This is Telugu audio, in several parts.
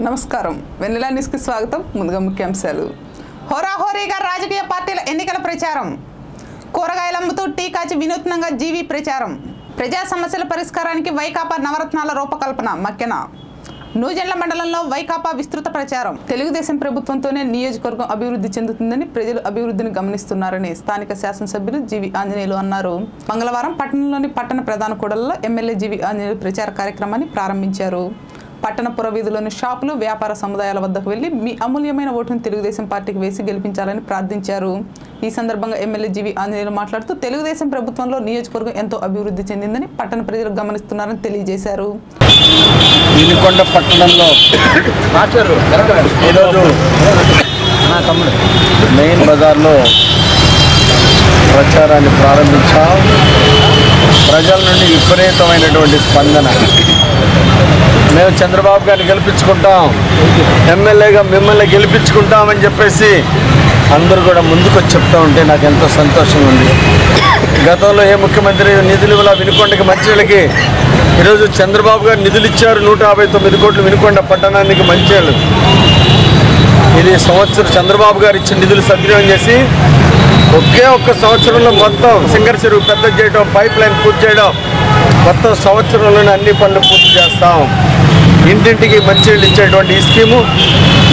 నమస్కారం వెన్నెల న్యూస్ కి స్వాగతం ముందుగా ముఖ్యాంశాలు హోరాహోరీగా రాజకీయ పార్టీల ఎన్నికల ప్రచారం కూరగాయలు అమ్ముతూ టీ కాచి వినూత్నంగా జీవీ ప్రచారం ప్రజా సమస్యల పరిష్కారానికి వైకాపా నవరత్నాల రూపకల్పన మక్కెన నూజెండ్ల మండలంలో వైకాపా విస్తృత ప్రచారం తెలుగుదేశం ప్రభుత్వంతోనే నియోజకవర్గం అభివృద్ధి చెందుతుందని ప్రజలు అభివృద్ధిని గమనిస్తున్నారని స్థానిక శాసనసభ్యులు జీవి ఆంజనేయులు అన్నారు. మంగళవారం పట్టణంలోని పట్టణ ప్రధాన కూడలిలో ఎమ్మెల్యే జీవి ఆంజనేయులు ప్రచార కార్యక్రమాన్ని ప్రారంభించారు. పట్టణ పురవీధులోని షాపులు వ్యాపార సముదాయాల వద్దకు వెళ్లి మీ అమూల్యమైన ఓటును తెలుగుదేశం పార్టీకి వేసి గెలిపించాలని ప్రార్థించారు. ఈ సందర్భంగా ఎమ్మెల్యే జీవి ఆంజనేయులు మాట్లాడుతూ తెలుగుదేశం ప్రభుత్వంలో నియోజకవర్గం ఎంతో అభివృద్ధి చెందిందని పట్టణ ప్రజలు గమనిస్తున్నారని తెలియజేశారు. వినుకొండ పట్టణంలో ఈరోజు మెయిన్ బజార్లో ప్రచారాన్ని ప్రారంభించాం. ప్రజల నుండి విపరీతమైనటువంటి స్పందన. మేము చంద్రబాబు గారిని గెలిపించుకుంటాం, ఎమ్మెల్యేగా మిమ్మల్ని గెలిపించుకుంటామని చెప్పేసి అందరూ కూడా ముందుకు వచ్చి చెప్తూ ఉంటే నాకు ఎంతో సంతోషంగా ఉంది. గతంలో ఏ ముఖ్యమంత్రి నిధులు ఇలా వినుకొండకి మంచిళ్ళకి, ఈరోజు చంద్రబాబు గారు నిధులు ఇచ్చారు 159 కోట్లు వినుకొండ పట్టణానికి మంచిళ్ళు. ఇది సంవత్సరం చంద్రబాబు గారు ఇచ్చిన నిధులు సద్వినియోగం చేసి ఒకే ఒక్క సంవత్సరంలో మొత్తం సింగర్ చెరువు పెద్ద చేయడం, పైప్ లైన్ పూర్తి చేయడం, మొత్తం సంవత్సరంలోనే అన్ని పనులు పూర్తి చేస్తాం. ఇంటింటికి మంచినీళ్ళు ఇచ్చేటువంటి ఈ స్కీము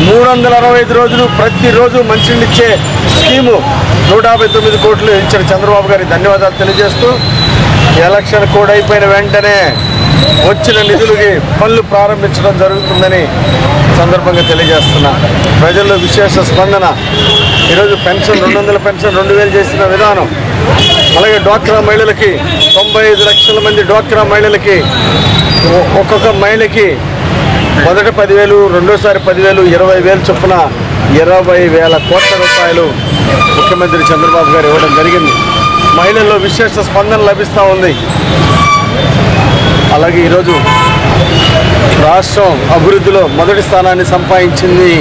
365 రోజులు ప్రతిరోజు మంచినీళ్ళు ఇచ్చే స్కీము 159 కోట్లు ఇచ్చిన చంద్రబాబు గారికి ధన్యవాదాలు తెలియజేస్తూ, ఎలక్షన్ కోడ్ అయిపోయిన వెంటనే వచ్చిన నిధులకి పనులు ప్రారంభించడం జరుగుతుందని సందర్భంగా తెలియజేస్తున్నా. ప్రజల్లో విశేష స్పందన. ఈరోజు పెన్షన్ 200 పెన్షన్ 2000 చేసిన విధానం, అలాగే డ్వాక్రా మహిళలకి 95 లక్షల మంది డ్వాక్రా మహిళలకి ఒక్కొక్క మహిళకి మొదట 10,000, రెండోసారి 10,000, 20,000 చొప్పున 20,000 కోట్ల రూపాయలు ముఖ్యమంత్రి చంద్రబాబు గారు ఇవ్వడం జరిగింది. మహిళల్లో విశేష స్పందన లభిస్తూ ఉంది. అలాగే ఈరోజు రాష్ట్రం అభివృద్ధిలో మొదటి స్థానాన్ని సంపాదించింది.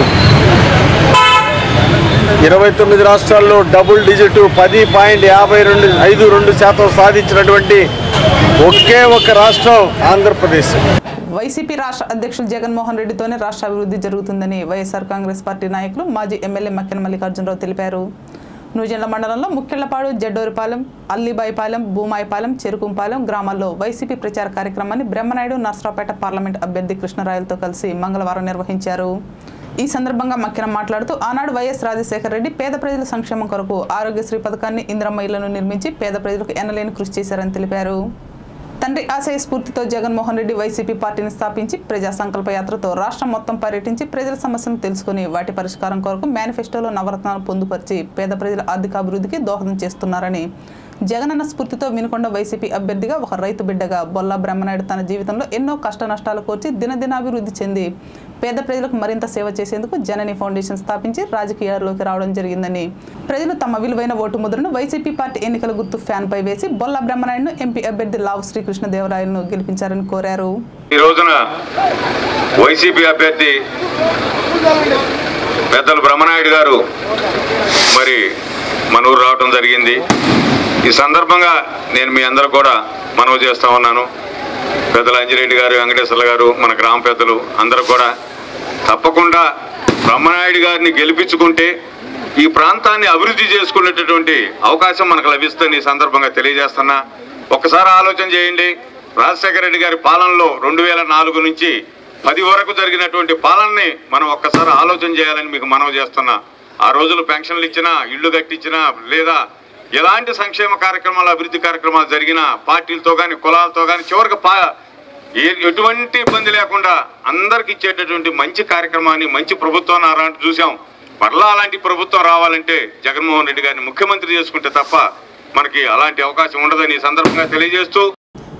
29 రాష్ట్రాల్లో డబుల్ డిజిట్ 10.52% సాధించినటువంటి ఒకే ఒక రాష్ట్రం ఆంధ్రప్రదేశ్. వైసీపీ రాష్ట్ర అధ్యక్షులు జగన్మోహన్ రెడ్డితోనే రాష్ట్ర అభివృద్ధి జరుగుతుందని వైఎస్ఆర్ కాంగ్రెస్ పార్టీ నాయకులు మాజీ ఎమ్మెల్యే మక్కెన మల్లికార్జునరావు తెలిపారు. నూజెండ్ల మండలంలో ముఖ్యళ్లపాడు, జడ్డోరిపాలెం, అల్లిబాయిపాలెం, భూమాయిపాలెం, చెరుకుంపాలెం గ్రామాల్లో వైసీపీ ప్రచార కార్యక్రమాన్ని బ్రహ్మనాయుడు నర్సరావుపేట పార్లమెంట్ అభ్యర్థి కృష్ణరాయలతో కలిసి మంగళవారం నిర్వహించారు. ఈ సందర్భంగా మక్కెన మాట్లాడుతూ ఆనాడు వైఎస్ రాజశేఖర రెడ్డి పేద ప్రజల సంక్షేమం కొరకు ఆరోగ్యశ్రీ పథకాన్ని, ఇందిరమ్మ ఇళ్లను నిర్మించి పేద ప్రజలకు ఎనలేని కృషి చేశారని తెలిపారు. తండ్రి ఆశయ స్ఫూర్తితో జగన్మోహన్ రెడ్డి వైసీపీ పార్టీని స్థాపించి ప్రజా సంకల్ప యాత్రతో రాష్ట్రం మొత్తం పర్యటించి ప్రజల సమస్యలను తెలుసుకుని వాటి పరిష్కారం కొరకు మేనిఫెస్టోలో నవరత్నాలు పొందుపరిచి పేద ప్రజల ఆర్థికాభివృద్ధికి దోహదం చేస్తున్నారని, జగనన్న స్ఫూర్తితో వినుకొండ వైసీపీ అభ్యర్థిగా ఒక రైతు బిడ్డగా బొల్లా బ్రహ్మనాయుడు తన జీవితంలో ఎన్నో కష్ట నష్టాలు కోర్చి దినదినాభివృద్ధి చెంది పేద ప్రజలకు మరింత సేవ చేసేందుకు జనని ఫౌండేషన్ స్థాపించి రాజకీయాల్లోకి రావడం జరిగిందని, ప్రజలు తమ విలువైన ఓటు ముద్రను వైసీపీ పార్టీ ఎన్నికల గుర్తు ఫ్యాన్ పై వేసి బొల్లా బ్రహ్మనాయుడును ఎంపీ అభ్యర్థి లావు శ్రీకృష్ణదేవరాయలను గెలిపించారని కోరారు. ఈ రోజున వైసీపీ అభ్యర్థి పెద్దలు బ్రహ్మనాయుడు గారు మరి మన ఊరు రావడం జరిగింది. ఈ సందర్భంగా నేను మీ అందరూ కూడా మనవి చేస్తూ ఉన్నాను. పెద్దలు అంజిరెడ్డి గారు, వెంకటేశ్వర్ల గారు, మన గ్రామ పెద్దలు అందరూ కూడా తప్పకుండా బ్రహ్మనాయుడు గారిని గెలిపించుకుంటే ఈ ప్రాంతాన్ని అభివృద్ధి చేసుకునేటటువంటి అవకాశం మనకు లభిస్తుందని ఈ సందర్భంగా తెలియజేస్తున్నా. ఒక్కసారి ఆలోచన చేయండి. రాజశేఖర రెడ్డి గారి పాలనలో 2004 నుంచి 10 వరకు జరిగినటువంటి పాలనని మనం ఒక్కసారి ఆలోచన చేయాలని మీకు మనవి చేస్తున్నా. ఆ రోజులు పెన్షన్లు ఇచ్చినా, ఇళ్లు కట్టించినా, లేదా ఎలాంటి సంక్షేమ కార్యక్రమాలు, అభివృద్ధి కార్యక్రమాలు జరిగిన పార్టీలతో కానీ కులాలతో కానీ చివరికి ఎటువంటి ఇబ్బంది లేకుండా అందరికి ఇచ్చేటటువంటి మంచి కార్యక్రమాన్ని, మంచి ప్రభుత్వాన్ని అలాంటి చూసాం. మరలా అలాంటి ప్రభుత్వం రావాలంటే జగన్మోహన్ రెడ్డి గారిని ముఖ్యమంత్రి చేసుకుంటే తప్ప మనకి అలాంటి అవకాశం ఉండదని ఈ సందర్భంగా తెలియజేస్తూ,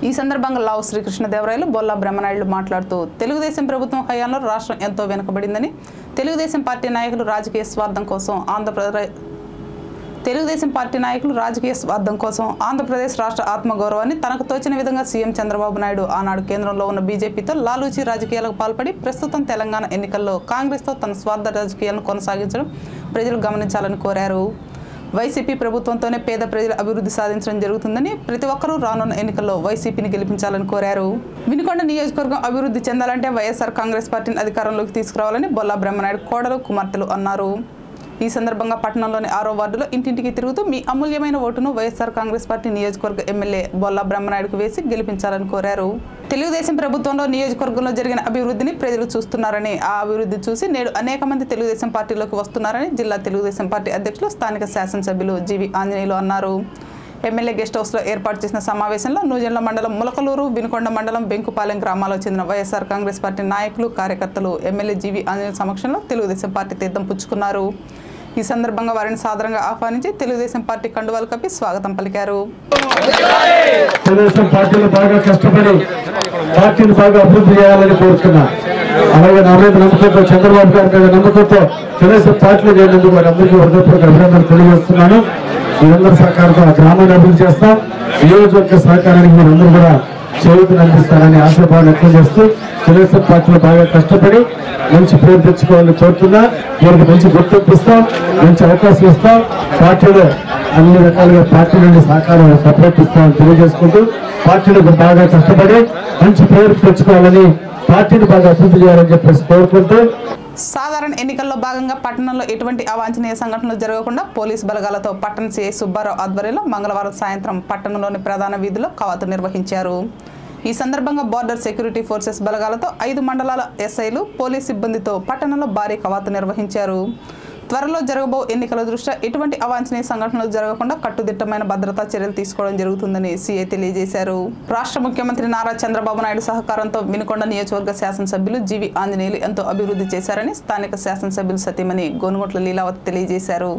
ఈ సందర్భంగా లావు శ్రీకృష్ణదేవరాయలు, బొల్లా బ్రహ్మనాయుడు మాట్లాడుతూ తెలుగుదేశం ప్రభుత్వం హయాంలో రాష్ట్రం ఎంతో వెనుకబడిందని, తెలుగుదేశం పార్టీ నాయకులు రాజకీయ స్వార్థం కోసం ఆంధ్రప్రదేశ్ రాష్ట్ర ఆత్మగౌరవాన్ని తనకు తోచిన విధంగా సీఎం చంద్రబాబు నాయుడు ఆనాడు కేంద్రంలో ఉన్న బీజేపీతో లాలూచి రాజకీయాలకు పాల్పడి ప్రస్తుతం తెలంగాణ ఎన్నికల్లో కాంగ్రెస్తో తన స్వార్థ రాజకీయాలను కొనసాగించడం ప్రజలు గమనించాలని కోరారు. వైసీపీ ప్రభుత్వంతోనే పేద ప్రజల అభివృద్ధి సాధించడం జరుగుతుందని ప్రతి ఒక్కరూ రానున్న ఎన్నికల్లో వైసీపీని గెలిపించాలని కోరారు. వినుకొండ నియోజకవర్గం అభివృద్ధి చెందాలంటే వైఎస్ఆర్ కాంగ్రెస్ పార్టీని అధికారంలోకి తీసుకురావాలని బొల్లా బ్రహ్మనాయుడు కోడలు కుమార్తెలు అన్నారు. ఈ సందర్భంగా పట్టణంలోని 6వ వార్డులో ఇంటింటికి తిరుగుతూ మీ అమూల్యమైన ఓటును వైఎస్ఆర్ కాంగ్రెస్ పార్టీ నియోజకవర్గ ఎమ్మెల్యే బొల్లా బ్రహ్మనాయుడుకు వేసి గెలిపించాలని కోరారు. తెలుగుదేశం ప్రభుత్వంలో నియోజకవర్గంలో జరిగిన అభివృద్ధిని ప్రజలు చూస్తున్నారని, ఆ అభివృద్ధి చూసి నేడు అనేక మంది తెలుగుదేశం పార్టీలోకి వస్తున్నారని జిల్లా తెలుగుదేశం పార్టీ అధ్యక్షులు స్థానిక శాసనసభ్యులు జీవి ఆంజనేయులు అన్నారు. ఎమ్మెల్యే గెస్ట్ హౌస్లో ఏర్పాటు చేసిన సమావేశంలో నూజెండ్ల మండలం ములకలూరు, వినుకొండ మండలం బెంకుపాలెం గ్రామాలకు చెందిన వైఎస్ఆర్ కాంగ్రెస్ పార్టీ నాయకులు, కార్యకర్తలు ఎమ్మెల్యే జీవి ఆంజనేయుల సమక్షంలో తెలుగుదేశం పార్టీ తీర్థం పుచ్చుకున్నారు. ఈ సందర్భంగా వారిని సాదరంగా ఆహ్వానించి తెలుగుదేశం పార్టీ కండువాలు కప్పి స్వాగతం పలికారు. తెలుగుదేశం పార్టీలో బాగా కష్టపడి పార్టీని బాగా అభివృద్ధి చేయాలని కోరుతున్నా. అలాగే నా మీద నమ్మకంతో, చంద్రబాబు గారి మీద నమ్మకంతో తెలుగుదేశం పార్టీలో చేరినందుకు వారందరికీ హృదయపూర్వక అభినందనలు తెలియజేస్తున్నాను. మీరందరూ సహకారంతో ఆ గ్రామాన్ని అభివృద్ధి చేస్తాం. నియోజకవర్గ సహకారానికి మీరందరూ కూడా చేయూతను అందిస్తారని ఆశాభావాన్ని వ్యక్తం చేస్తూ తెలుగుదేశం పార్టీలో బాగా కష్టపడి మంచి పేరు తెచ్చుకోవాలని కోరుతున్నా. వీరికి మంచి గుర్తింపు ఇస్తాం, మంచి అవకాశం ఇస్తాం. పార్టీలో అన్ని రకాలుగా పార్టీ నుండి సహకారం సపోర్ట్ ఇస్తామని తెలియజేసుకుంటూ పార్టీలో బాగా కష్టపడి మంచి పేరు తెచ్చుకోవాలని, పార్టీని బాగా అభివృద్ధి చేయాలని చెప్పేసి కోరుకుంటూ సాధారణ ఎన్నికల్లో భాగంగా పట్టణంలో ఎటువంటి అవాంఛనీయ సంఘటనలు జరగకుండా పోలీసు బలగాలతో పట్టణ సిఐ సుబ్బారావు ఆధ్వర్యంలో మంగళవారం సాయంత్రం పట్టణంలోని ప్రధాన వీధుల్లో కవాతు నిర్వహించారు. ఈ సందర్భంగా బోర్డర్ సెక్యూరిటీ ఫోర్సెస్ బలగాలతో 5 మండలాల ఎస్ఐలు, పోలీస్ సిబ్బందితో పట్టణంలో భారీ కవాతు నిర్వహించారు. త్వరలో జరగబో ఎన్నికల దృష్ట్యా ఎటువంటి అవాంఛనీయ సంఘటనలు జరగకుండా కట్టుదిట్టమైన భద్రతా చర్యలు తీసుకోవడం జరుగుతుందని సీఐ తెలియజేశారు. రాష్ట్ర ముఖ్యమంత్రి నారా చంద్రబాబు నాయుడు సహకారంతో వినుకొండ నియోజకవర్గ శాసనసభ్యులు జీవి ఆంజనేయులు ఎంతో అభివృద్ధి చేశారని స్థానిక శాసనసభ్యులు సతీమణి గోనుగుంట్ల లీలావతి తెలియజేశారు.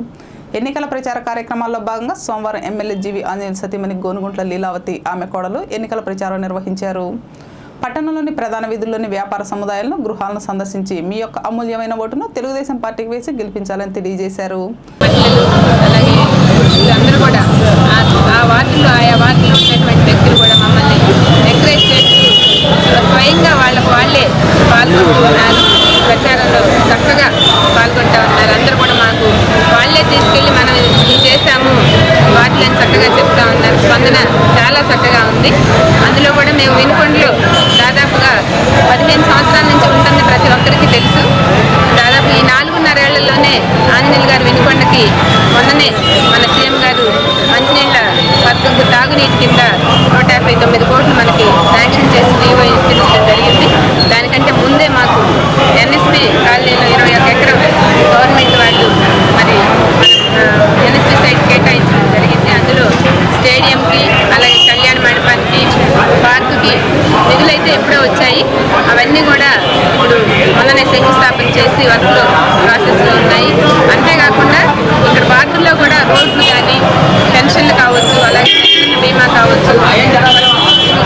ఎన్నికల ప్రచార కార్యక్రమాల్లో భాగంగా సోమవారం ఎమ్మెల్యే జీవి ఆంజనేయులు సతీమణి గోనుగుంట్ల లీలావతి, ఆమె కోడలు ఎన్నికల ప్రచారం నిర్వహించారు. పట్టణంలోని ప్రధాన వీధుల్లోని వ్యాపార సముదాయాలను, గృహాలను సందర్శించి మీ యొక్క అమూల్యమైన ఓటును తెలుగుదేశం పార్టీకి వేసి గెలిపించాలని తెలియజేశారు. అలాగే వీళ్ళందరూ కూడా ఆయా వార్డుల్లో ఉన్నటువంటి వ్యక్తులు కూడా మమ్మల్ని ఎంకరేజ్ చేస్తూ స్వయంగా వాళ్ళే పాల్గొంటూ ఉన్నారు. ప్రచారంలో చక్కగా పాల్గొంటూ ఉన్నారు. అందరూ కూడా మాకు వాళ్ళే తీసుకెళ్ళి మనం ఇది చేశాము వాటిని చక్కగా చెప్తా ఉన్నారు. స్పందన చాలా చక్కగా ఉంది. అందులో కూడా మేము వినుకొండలో దాదాపుగా 15 సంవత్సరాల నుంచి ఉంటుంది, ప్రతి ఒక్కరికి తెలుసు. దాదాపు ఈ 4.5 ఏళ్లలోనే ఆంజనేయులు గారు వినుకొండకి మొన్ననే మన సీఎం గారు మంచినీళ్ళ పథకంకు తాగునీటి కింద 159 కోట్లు మనకి శాంక్షన్ చేసి జీవో ఇప్పించడం జరిగింది. దానికంటే ముందే మాకు ఎన్ఎస్పీ కాలనీలో 21 ఎకరం గవర్నమెంట్ వాళ్ళు మరి ఎన్ఎస్పీ సైట్ కేటాయించడం జరిగింది. అందులో స్టేడియంకి, అలాగే కళ్యాణ మండపానికి, పార్కుకి నిధులైతే ఎప్పుడో వచ్చాయి. అవన్నీ కూడా ఇప్పుడు మొన్ననే శంకుస్థాపన చేసి వర్క్లో ప్రాసెస్లో ఉన్నాయి. అంతేకాకుండా ఇక్కడ పార్కుల్లో కూడా రోడ్లు కానీ, పెన్షన్లు కావచ్చు, అలాగే బీమా కావచ్చు,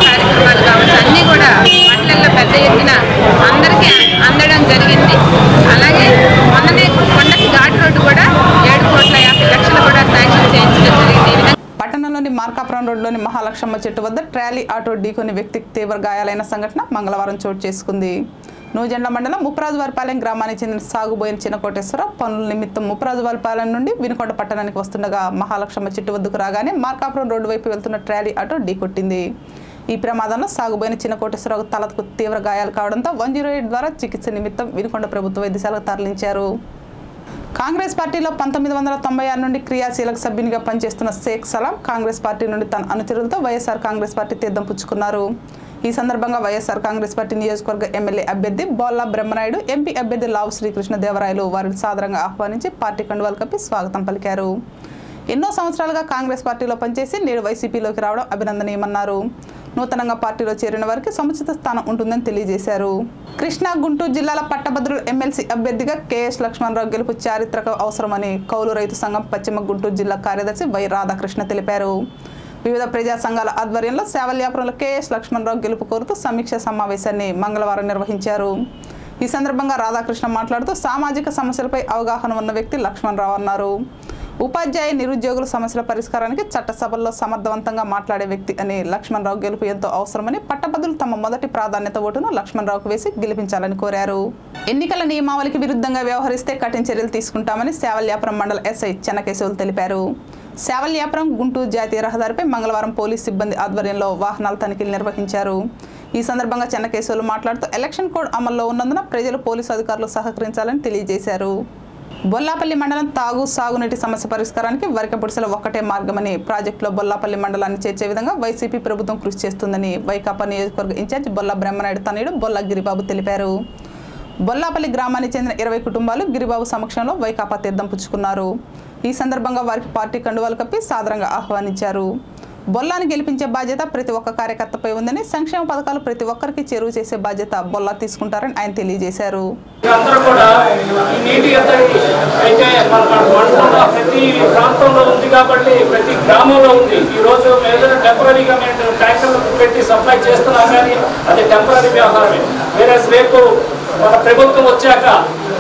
కార్యక్రమాలు కావచ్చు, అన్నీ కూడా పట్టణంలో పెద్ద ఎత్తున అందరికీ అందడం జరిగింది. అలాగే మొన్ననే కొండకి ఘాట్ రోడ్డు కూడా 7,50,00,000 కూడా శాంక్షన్ చేయించడం జరిగింది. పట్టణంలోని మార్కాపురం రోడ్లోని మహాలక్ష్మ చెట్టు వద్ద ట్రాలీ ఆటో ఢీకొని వ్యక్తికి తీవ్ర గాయాలైన సంఘటన మంగళవారం చోటు చేసుకుంది. నూజెండ్ల మండలం ముప్పరాజువారిపాలెం గ్రామానికి చెందిన సాగుబోయిన చిన్నకోటేశ్వర పనుల నిమిత్తం ముప్పరాజువారిపాలెం నుండి వినుకొండ పట్టణానికి వస్తుండగా మహాలక్ష్మ చెట్టు వద్దకు రాగానే మార్కాపురం రోడ్డు వైపు వెళ్తున్న ట్రాలీ ఆటో ఢీకొట్టింది. ఈ ప్రమాదంలో సాగుబోయిన చిన్నకోటేశ్వరరావు తలకు తీవ్ర గాయాలు కావడంతో 108 ద్వారా చికిత్స నిమిత్తం వినుకొండ ప్రభుత్వ వైద్యశాలకు తరలించారు. కాంగ్రెస్ పార్టీలో 1996 నుండి క్రియాశీలక సభ్యునిగా పనిచేస్తున్న షేక్ సలాం కాంగ్రెస్ పార్టీ నుండి తన అనుచరులతో వైఎస్ఆర్ కాంగ్రెస్ పార్టీ తీర్థం పుచ్చుకున్నారు. ఈ సందర్భంగా వైఎస్ఆర్ కాంగ్రెస్ పార్టీ నియోజకవర్గ ఎమ్మెల్యే అభ్యర్థి బొల్లా బ్రహ్మనాయుడు, ఎంపీ అభ్యర్థి లావు శ్రీకృష్ణదేవరాయలు వారిని సాదరంగా ఆహ్వానించి పార్టీ కండువాలు కప్పి స్వాగతం పలికారు. ఎన్నో సంవత్సరాలుగా కాంగ్రెస్ పార్టీలో పనిచేసి నేడు వైసీపీలోకి రావడం అభినందనీయమన్నారు. నూతనంగా పార్టీలో చేరిన వారికి సముచిత స్థానం ఉంటుందని తెలియజేశారు. కృష్ణా, గుంటూరు జిల్లాల పట్టభద్రుల ఎమ్మెల్సీ అభ్యర్థిగా కేఎస్ లక్ష్మణరావు గెలుపు చారిత్రక అవసరమని కౌలు రైతు సంఘం పశ్చిమ గుంటూరు జిల్లా కార్యదర్శి వై రాధాకృష్ణ తెలిపారు. వివిధ ప్రజా సంఘాల ఆధ్వర్యంలో సేవల్యాపురంలో కేఎస్ లక్ష్మణరావు గెలుపు కోరుతూ సమీక్ష సమావేశాన్ని మంగళవారం నిర్వహించారు. ఈ సందర్భంగా రాధాకృష్ణ మాట్లాడుతూ సామాజిక సమస్యలపై అవగాహన ఉన్న వ్యక్తి లక్ష్మణరావు అన్నారు. ఉపాధ్యాయ నిరుద్యోగుల సమస్యల పరిష్కారానికి చట్టసభల్లో సమర్థవంతంగా మాట్లాడే వ్యక్తి అని లక్ష్మణరావు గెలుపు ఎంతో అవసరమని పట్టభద్రులు తమ మొదటి ప్రాధాన్యత ఓటును లక్ష్మణరావుకు వేసి గెలిపించాలని కోరారు. ఎన్నికల నియమావళికి విరుద్ధంగా వ్యవహరిస్తే కఠిన చర్యలు తీసుకుంటామని సేవల్యాపురం మండల ఎస్ఐ చెన్నకేశవులు తెలిపారు. సేవల్యాపురం గుంటూరు జాతీయ రహదారిపై మంగళవారం పోలీస్ సిబ్బంది ఆధ్వర్యంలో వాహనాల తనిఖీలు నిర్వహించారు. ఈ సందర్భంగా చెన్నకేశవులు మాట్లాడుతూ ఎలక్షన్ కోడ్ అమల్లో ఉన్నందున ప్రజలు పోలీసు అధికారులు సహకరించాలని తెలియజేశారు. బొల్లాపల్లి మండలం సాగునీటి సమస్య పరిష్కారానికి వరికపుడిసెల ఒక్కటే మార్గమని ప్రాజెక్టులో బొల్లాపల్లి మండలాన్ని చేర్చే విధంగా వైసీపీ ప్రభుత్వం కృషి చేస్తుందని వైకాపా నియోజకవర్గ ఇన్ఛార్జ్ బొల్లా బ్రహ్మనాయుడు తనయుడు బొల్లా గిరిబాబు తెలిపారు. బొల్లాపల్లి గ్రామానికి చెందిన 20 కుటుంబాలు గిరిబాబు సమక్షంలో వైకాపా తీర్థం పుచ్చుకున్నారు. ఈ సందర్భంగా వారికి పార్టీ కండువాలు కప్పి సాదరంగా ఆహ్వానించారు. బొల్లాని గెలిపించే బాధ్యత ప్రతి ఒక్క కార్యకర్తపై ఉందని, సంక్షేమ పథకాలు ప్రతి ఒక్కరికి చేరువ చేసే బాధ్యత బొల్లా తీసుకుంటారని ఆయన తెలియజేశారు. ప్రతి ప్రాంతంలో ఉంది కాబట్టి ప్రతి గ్రామంలో ఉంది. ఈ రోజు టెంపరీగా మేము ట్యాంకర్లు పెట్టి సప్లై చేస్తున్నాం కానీ అది టెంపరీ వ్యవహారమే. వేరే రేపు మన ప్రభుత్వం వచ్చాక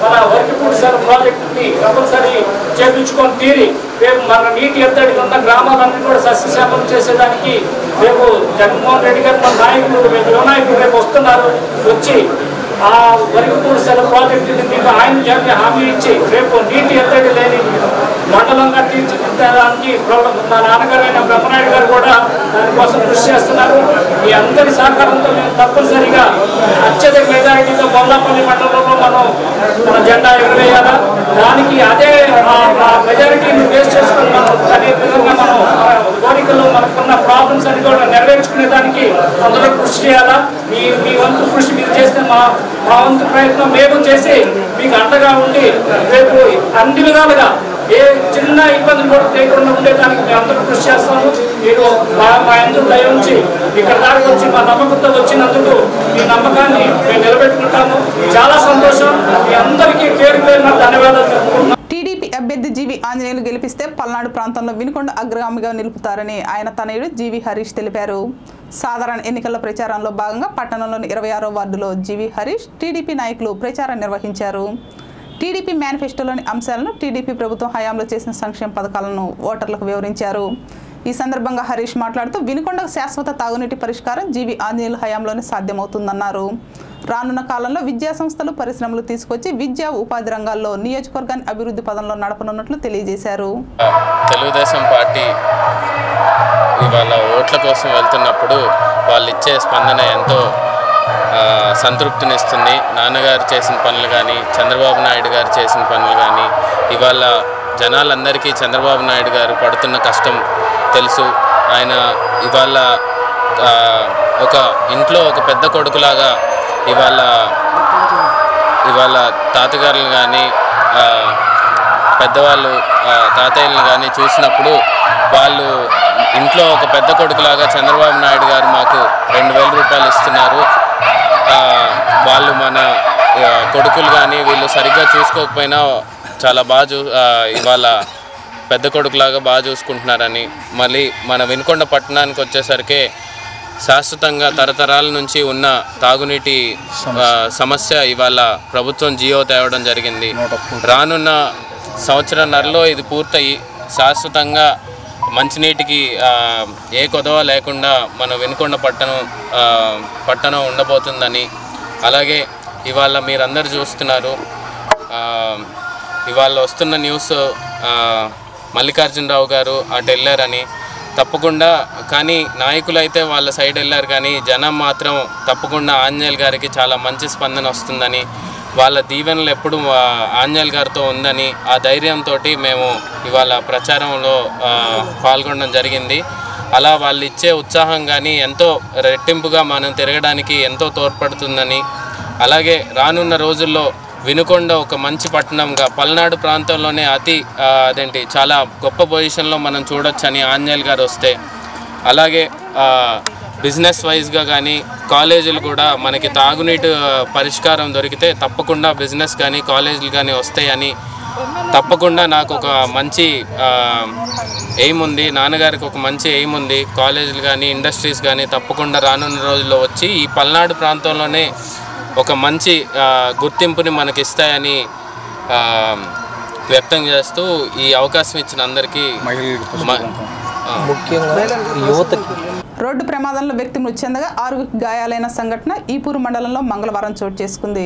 మన వరికపుడిసెల ప్రాజెక్టుని కంపల్సరీ చేపించుకొని తీరి రేపు మన నీటి ఎద్దడి ఉన్న గ్రామాలన్నీ కూడా సస్యశామం చేసేదానికి రేపు జగన్మోహన్ రెడ్డి గారు మన నాయకులు రేపు వస్తున్నారు. వచ్చి ఆ వరికపుడిసెల ప్రాజెక్టుని మీకు ఆయన హామీ ఇచ్చి రేపు నీటి ఎద్దడి లేని మండలంగా తీర్చిదిద్దడానికి మా నాన్నగారైన బ్రహ్మనాయుడు గారు కూడా దానికోసం కృషి చేస్తున్నారు. ఈ అందరి సహకారంతో మేము తప్పనిసరిగా అత్యధిక మెజారిటీతో బొల్లాపల్లి మండలంలో మన జెండా ఎగురవేయాలా. దానికి అదే మెజారిటీని బేస్ చేసుకుని మనం అదే విధంగా మనం కోరికలు మనకున్న ప్రాబ్లమ్స్ అని కూడా నెరవేర్చుకునే దానికి అందరూ కృషి చేయాలా. మీ వంతు కృషి మీరు చేస్తే మా వంతు ప్రయత్నం మేము చేసి మీకు అండగా ఉండి రేపు అన్ని విధాలుగా ఏ చిన్న ఇబ్బందులు కూడా లేకుండా ఉండేదానికి మేము అందరూ కృషి చేస్తాము. మీరు మా అందరూ దయ ఉంచి ఇక్కడ దాకా వచ్చి మా నమ్మకంతో వచ్చినందుకు మీ నమ్మకాన్ని మేము నిలబెట్టుకుంటాము. చాలా సంతోషం. మీ అందరికీ పేరు పేరున ధన్యవాదాలు చెప్పుకుంటున్నాం. టీడీపీ అభ్యర్థి జీవి ఆంజనేయులు గెలిపిస్తే పల్నాడు ప్రాంతంలో వినుకొండ అగ్రగామిగా నిలుపుతారని ఆయన తనయుడు జీవి హరీష్ తెలిపారు. సాధారణ ఎన్నికల ప్రచారంలో భాగంగా పట్టణంలోని 26వ వార్డులో జీవి హరీష్ టీడీపీ నాయకులు ప్రచారం నిర్వహించారు. టీడీపీ మేనిఫెస్టోలోని అంశాలను, టీడీపీ ప్రభుత్వం హయాంలో చేసిన సంక్షేమ పథకాలను ఓటర్లకు వివరించారు. ఈ సందర్భంగా హరీష్ మాట్లాడుతూ వినుకొండకు శాశ్వత తాగునీటి పరిష్కారం జీవి ఆంజనేయుల హయాంలోనే సాధ్యమవుతుందన్నారు. రానున్న కాలంలో విద్యా సంస్థలు, పరిశ్రమలు తీసుకొచ్చి విద్యా ఉపాధి రంగాల్లో నియోజకవర్గాన్ని అభివృద్ధి పదంలో నడపనున్నట్లు తెలియజేశారు. తెలుగుదేశం పార్టీ ఇవాళ ఓట్ల కోసం వెళ్తున్నప్పుడు వాళ్ళు ఇచ్చే స్పందన ఎంతో సంతృప్తినిస్తుంది. నాన్నగారు చేసిన పనులు కానీ, చంద్రబాబు నాయుడు గారు చేసిన పనులు కానీ, ఇవాళ జనాలందరికీ చంద్రబాబు నాయుడు గారు పడుతున్న కష్టం తెలుసు. ఆయన ఇవాళ ఒక ఇంట్లో ఒక పెద్ద కొడుకులాగా ఇవాళ తాతగారులు కానీ పెద్దవాళ్ళు తాతయ్యలను కానీ చూసినప్పుడు వాళ్ళు ఇంట్లో ఒక పెద్ద కొడుకులాగా చంద్రబాబు నాయుడు గారు మాకు 2000 రూపాయలు ఇస్తున్నారు, వాళ్ళు మన కొడుకులు కానీ వీళ్ళు సరిగ్గా చూసుకోకపోయినా చాలా ఇవాళ పెద్ద కొడుకులాగా బాగా చూసుకుంటున్నారని, మళ్ళీ మన వినుకొండ పట్టణానికి వచ్చేసరికి శాశ్వతంగా తరతరాల నుంచి ఉన్న తాగునీటి సమస్య ఇవాళ ప్రభుత్వం జియో తేవడం జరిగింది. రానున్న సంవత్సరన్నరలో ఇది పూర్తయి శాశ్వతంగా మంచినీటికి ఏ కొదవ లేకుండా మన వినుకొండ పట్టణం ఉండబోతుందని, అలాగే ఇవాళ మీరందరూ చూస్తున్నారు ఇవాళ వస్తున్న న్యూస్ మల్లికార్జునరావు గారు అటు వెళ్ళారని. తప్పకుండా కానీ నాయకులు అయితే వాళ్ళ సైడ్ వెళ్ళారు కానీ జనం మాత్రం తప్పకుండా ఆంజనేయులు గారికి చాలా మంచి స్పందన వస్తుందని, వాళ్ళ దీవెనలు ఎప్పుడు ఆంజనేయులు గారితో ఉందని ఆ ధైర్యంతో మేము ఇవాళ ప్రచారంలో పాల్గొనడం జరిగింది. అలా వాళ్ళు ఇచ్చే ఉత్సాహం కానీ ఎంతో రెట్టింపుగా మనం తిరగడానికి ఎంతో తోడ్పడుతుందని, అలాగే రానున్న రోజుల్లో వినుకొండ ఒక మంచి పట్టణంగా పల్నాడు ప్రాంతంలోనే చాలా గొప్ప పొజిషన్లో మనం చూడొచ్చని ఆంజనేయులు గారు వస్తే, అలాగే బిజినెస్ వైజ్గా కానీ కాలేజీలు కూడా మనకి తాగునీటి పరిష్కారం దొరికితే తప్పకుండా బిజినెస్ కానీ కాలేజీలు కానీ వస్తాయని, తప్పకుండా నాకు ఒక మంచి ఎయిమ్ ఉంది, నాన్నగారికి ఒక మంచి ఎయిమ్ ఉంది. కాలేజీలు కానీ ఇండస్ట్రీస్ కానీ తప్పకుండా రానున్న రోజుల్లో వచ్చి ఈ పల్నాడు ప్రాంతంలోనే ఒక మంచి గుర్తింపుని మనకి ఇస్తాయని వ్యక్తం చేస్తూ ఈ అవకాశం ఇచ్చిన అందరికీ ముఖ్యంగా యువతకి రోడ్డు ప్రమాదంలో వ్యక్తి మృతి చెందగా 6 గాయాలైన సంఘటన ఈపూరు మండలంలో మంగళవారం చోటు చేసుకుంది.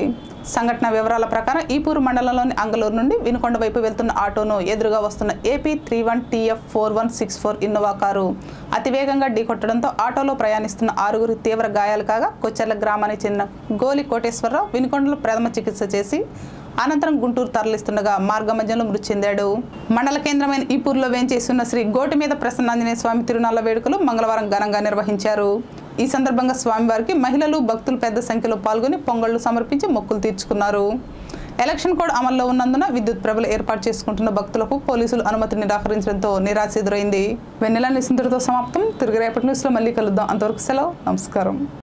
సంఘటన వివరాల ప్రకారం ఈపూరు మండలంలోని అంగలూరు నుండి వినుకొండ వైపు వెళ్తున్న ఆటోను ఎదురుగా వస్తున్న AP 31TF 4164 ఇన్నోవా కారు అతివేగంగా ఢీకొట్టడంతో ఆటోలో ప్రయాణిస్తున్న 6 తీవ్ర గాయాలు కాగా కొచ్చెర్ల గ్రామానికి చెందిన గోలి కోటేశ్వరరావు వినుకొండలో ప్రథమ చికిత్స చేసి అనంతరం గుంటూరు తరలిస్తుండగా మార్గ మధ్యంలో మృతి చెందాడు. మండల కేంద్రమైన ఈపూరులో వేంచేస్తున్న శ్రీ గోటి మీద ప్రసన్నాంజనేయ స్వామి తిరునాళ్ల వేడుకలు మంగళవారం ఘనంగా నిర్వహించారు. ఈ సందర్భంగా స్వామివారికి మహిళలు భక్తులు పెద్ద సంఖ్యలో పాల్గొని పొంగళ్లు సమర్పించి మొక్కులు తీర్చుకున్నారు. ఎలక్షన్ కోడ్ అమల్లో ఉన్నందున విద్యుత్ ప్రభలు ఏర్పాటు చేసుకుంటున్న భక్తులకు పోలీసులు అనుమతి నిరాకరించడంతో నిరాశ ఎదురైంది. వెన్నెల నిసింతుడితో సమాప్తం. తిరిగి రేపటి న్యూస్లో మళ్ళీ కలుద్దాం. అంతవరకు సెలవు. నమస్కారం.